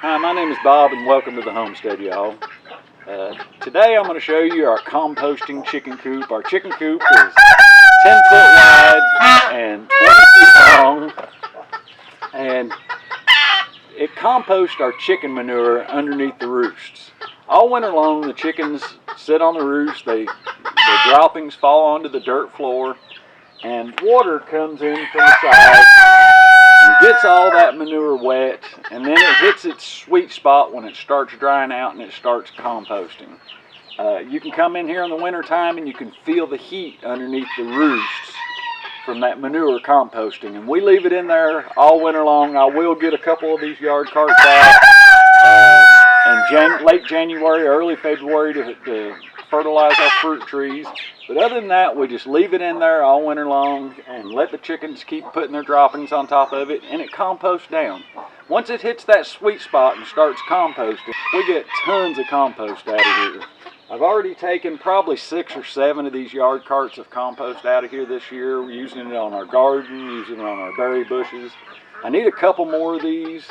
Hi, my name is Bob and welcome to the homestead, y'all. Today I'm going to show you our composting chicken coop. Our chicken coop is 10 foot wide and 20 feet long, and it composts our chicken manure underneath the roosts. All winter long the chickens sit on the roost, the droppings fall onto the dirt floor, and water comes in from the side and gets all that manure wet, and then it hits its sweet spot when it starts drying out and it starts composting. You can come in here in the winter time and you can feel the heat underneath the roosts from that manure composting, and we leave it in there all winter long. I will get a couple of these yard carts out in late January, early February to fertilize our fruit trees. But other than that, we just leave it in there all winter long and let the chickens keep putting their droppings on top of it, and it composts down. Once it hits that sweet spot and starts composting, we get tons of compost out of here. I've already taken probably 6 or 7 of these yard carts of compost out of here this year. We're using it on our garden, using it on our berry bushes. I need a couple more of these.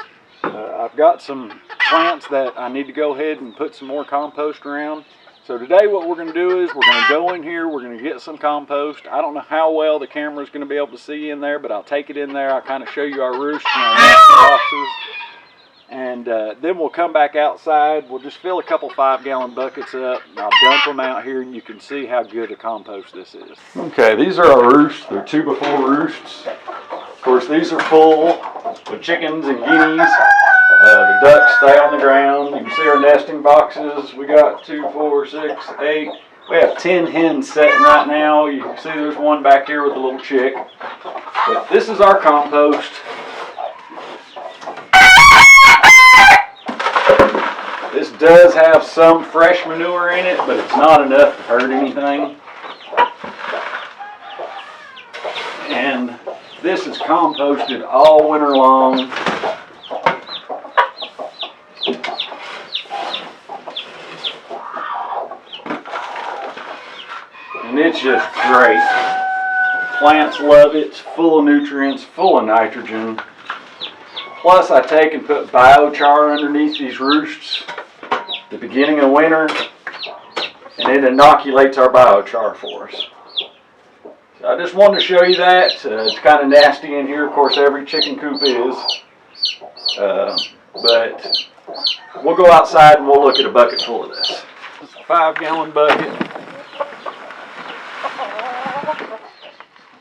I've got some plants that I need to go ahead and put some more compost around. So today what we're going to do is we're going to go in here, we're going to get some compost. I don't know how well the camera is going to be able to see in there, but I'll take it in there. I'll kind of show you our roost and our nesting boxes. And then we'll come back outside. We'll just fill a couple 5-gallon buckets up. I'll dump them out here and you can see how good a compost this is. Okay, these are our roosts. They're 2x4 roosts. Of course, these are full with chickens and guineas. The ducks stay on the ground. You can see our nesting boxes. We got 2, 4, 6, 8. We have 10 hens sitting right now. You can see there's one back here with a little chick. But this is our compost. This does have some fresh manure in it, but it's not enough to hurt anything. And this is composted all winter long. And it's just great. Plants love it. It's full of nutrients, full of nitrogen. Plus I take and put biochar underneath these roosts at the beginning of winter, and it inoculates our biochar for us. So I just wanted to show you that. It's kind of nasty in here. Of course, every chicken coop is. But we'll go outside and we'll look at a bucket full of this. It's a 5-gallon bucket.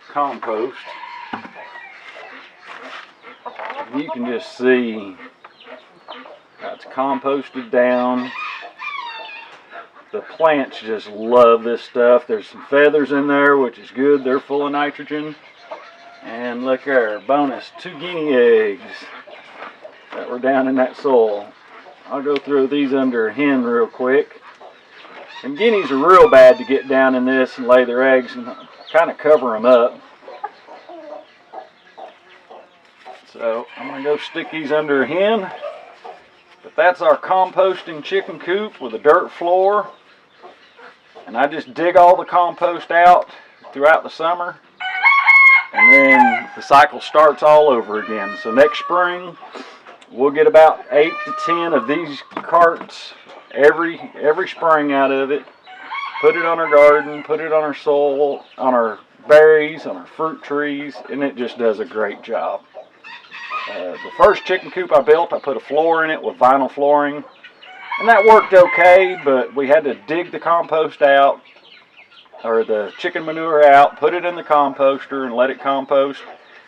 Compost. You can just see how it's composted down. The plants just love this stuff. There's some feathers in there, which is good. They're full of nitrogen. And look there, bonus 2 guinea eggs that were down in that soil. I'll go through these under a hen real quick. And guineas are real bad to get down in this and lay their eggs and kind of cover them up. So I'm going to go stick these under a hen. But that's our composting chicken coop with a dirt floor. And I just dig all the compost out throughout the summer. And then the cycle starts all over again. So next spring we'll get about 8 to 10 of these carts every spring out of it. Put it on our garden, put it on our soil, on our berries, on our fruit trees, and it just does a great job. The first chicken coop I built, I put a floor in it with vinyl flooring, and that worked okay, but we had to dig the compost out, or the chicken manure out, put it in the composter and let it compost.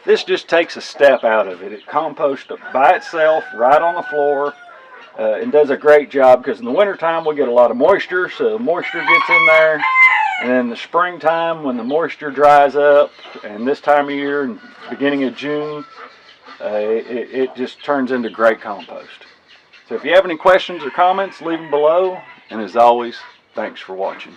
This just takes a step out of it. It composts by itself right on the floor and does a great job, because in the wintertime we get a lot of moisture, so moisture gets in there. And in the springtime when the moisture dries up, and this time of year, beginning of June, it just turns into great compost. So if you have any questions or comments, leave them below. And as always, thanks for watching.